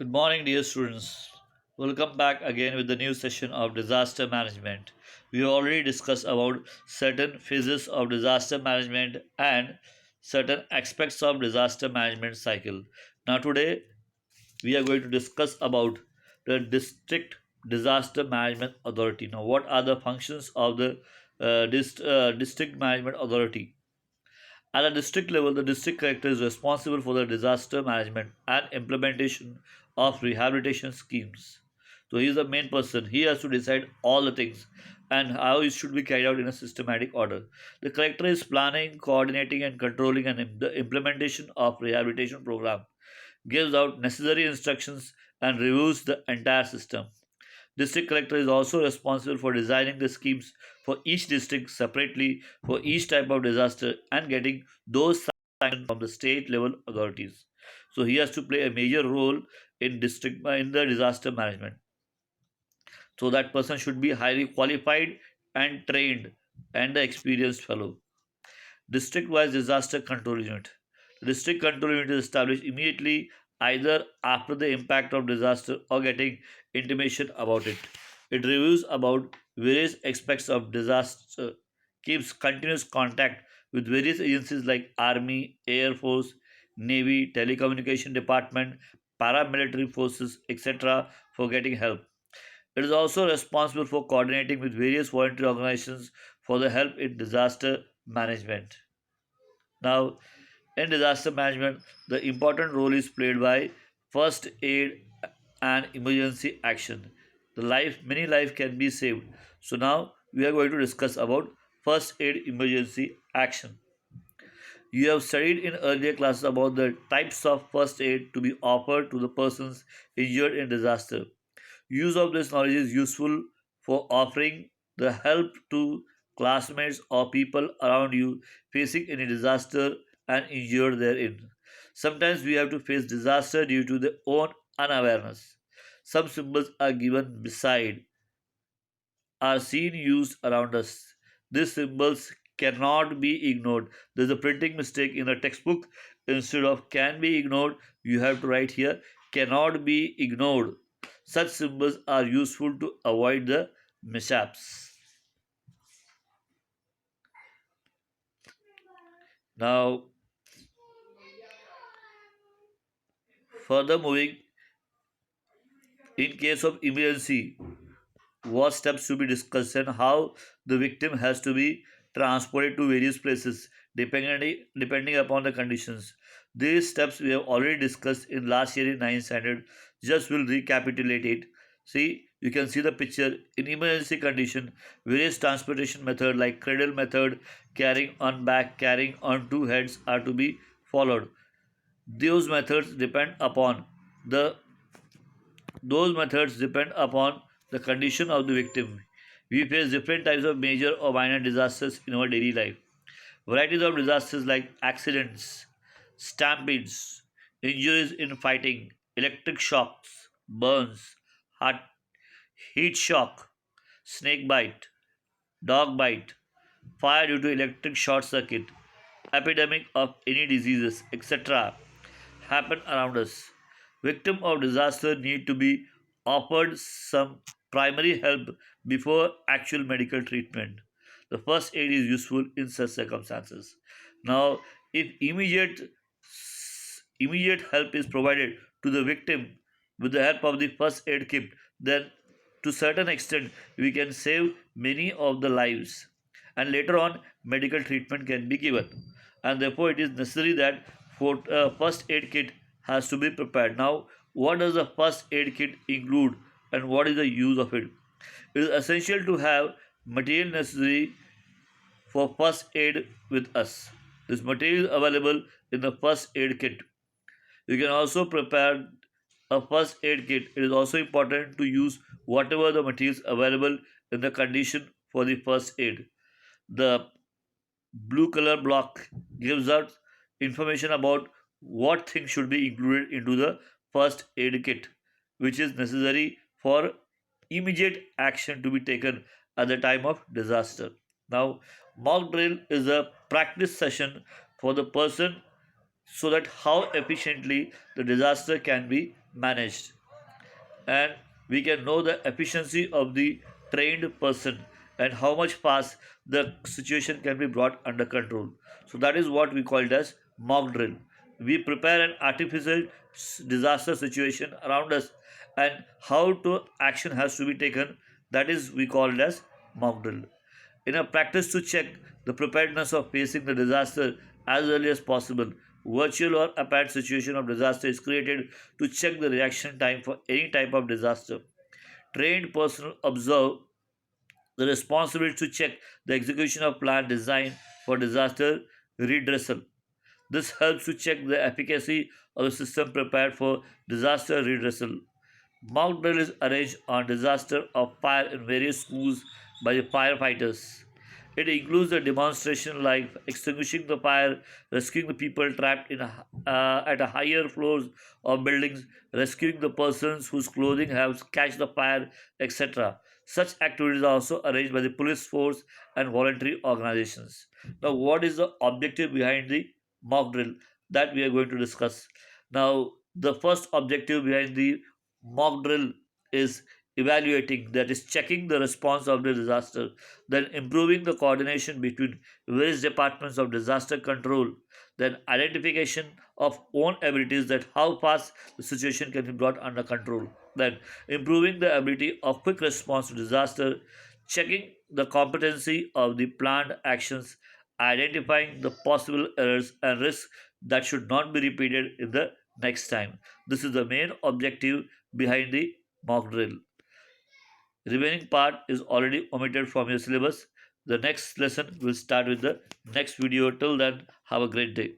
Good morning, dear students. Welcome back again with the new session of disaster management. We have already discussed about certain phases of disaster management and certain aspects of disaster management cycle. Now today we are going to discuss about the district disaster management authority. Now what are the functions of the district management authority? At a district level, the district collector is responsible for the disaster management and implementation of rehabilitation schemes. So he is the main person. He has to decide all the things and how it should be carried out in a systematic order. The collector is planning, coordinating, and controlling the implementation of rehabilitation program, gives out necessary instructions, and reviews the entire system. District collector is also responsible for designing the schemes for each district separately for each type of disaster and getting those sanctioned from the state level authorities. So he has to play a major role in the disaster management. So that person should be highly qualified and trained and the experienced fellow. District wise disaster control unit. The district control unit is established immediately either after the impact of disaster or getting intimation about it. It reviews about various aspects of disaster, keeps continuous contact with various agencies like Army, Air Force, Navy, Telecommunication Department, paramilitary forces, etc. for getting help. It is also responsible for coordinating with various voluntary organizations for the help in disaster management. Now, in disaster management, the important role is played by first aid and emergency action. Many life can be saved. So now we are going to discuss about first aid emergency action. You have studied in earlier classes about the types of first aid to be offered to the persons injured in disaster. Use of this knowledge is useful for offering the help to classmates or people around you facing any disaster and injured therein. Sometimes we have to face disaster due to their own unawareness. Some symbols are given beside, are seen used around us. These symbols cannot be ignored. There's a printing mistake in the textbook. Instead of can be ignored, you have to write here cannot be ignored. Such symbols are useful to avoid the mishaps. Now, further moving, in case of emergency, what steps to be discussed and how the victim has to be transported to various places depending upon the conditions. These steps we have already discussed in last year in 9th standard. Just will recapitulate it. See, you can see the picture. In emergency condition, various transportation method like cradle method, carrying on back, carrying on two heads are to be followed. Those methods depend upon the those methods depend upon the condition of the victim. We face different types of major or minor disasters in our daily life. Varieties of disasters like accidents, stampedes, injuries in fighting, electric shocks, burns, heart, heat shock, snake bite, dog bite, fire due to electric short circuit, epidemic of any diseases, etc. happen around us. Victims of disaster need to be offered some primary help before actual medical treatment. The first aid is useful in such circumstances. Now, if immediate help is provided to the victim with the help of the first aid kit, then to certain extent we can save many of the lives, and later on medical treatment can be given, and therefore it is necessary that for first aid kit has to be prepared. Now, what does the first aid kit include and what is the use of it? It is essential to have material necessary for first aid with us. This material is available in the first aid kit. You can also prepare a first aid kit. It is also important to use whatever the materials available in the condition for the first aid. The blue color block gives us information about what things should be included into the first aid kit, which is necessary for immediate action to be taken at the time of disaster. Now, mock drill is a practice session for the person so that how efficiently the disaster can be managed, and we can know the efficiency of the trained person and how much fast the situation can be brought under control. So that is what we call it as mock drill. We prepare an artificial disaster situation around us, and how to action has to be taken, that is we call it as mock drill. In a practice to check the preparedness of facing the disaster as early as possible, virtual or apparent situation of disaster is created to check the reaction time for any type of disaster. Trained personnel observe the responsibility to check the execution of plan designed for disaster redressal. This helps to check the efficacy of the system prepared for disaster redressal. Mock drill is arranged on disaster of fire in various schools by the firefighters. It includes a demonstration like extinguishing the fire, rescuing the people trapped at a higher floors of buildings, rescuing the persons whose clothing has catch the fire, etc. Such activities are also arranged by the police force and voluntary organizations. Now, what is the objective behind the mock drill that we are going to discuss? Now, the first objective behind the mock drill is evaluating, that is checking the response of the disaster, then improving the coordination between various departments of disaster control, then identification of own abilities, that how fast the situation can be brought under control, then improving the ability of quick response to disaster, checking the competency of the planned actions, identifying the possible errors and risks that should not be repeated in the next time. This is the main objective behind the mock drill. Remaining part is already omitted from your syllabus. The next lesson will start with the next video. Till then, have a great day.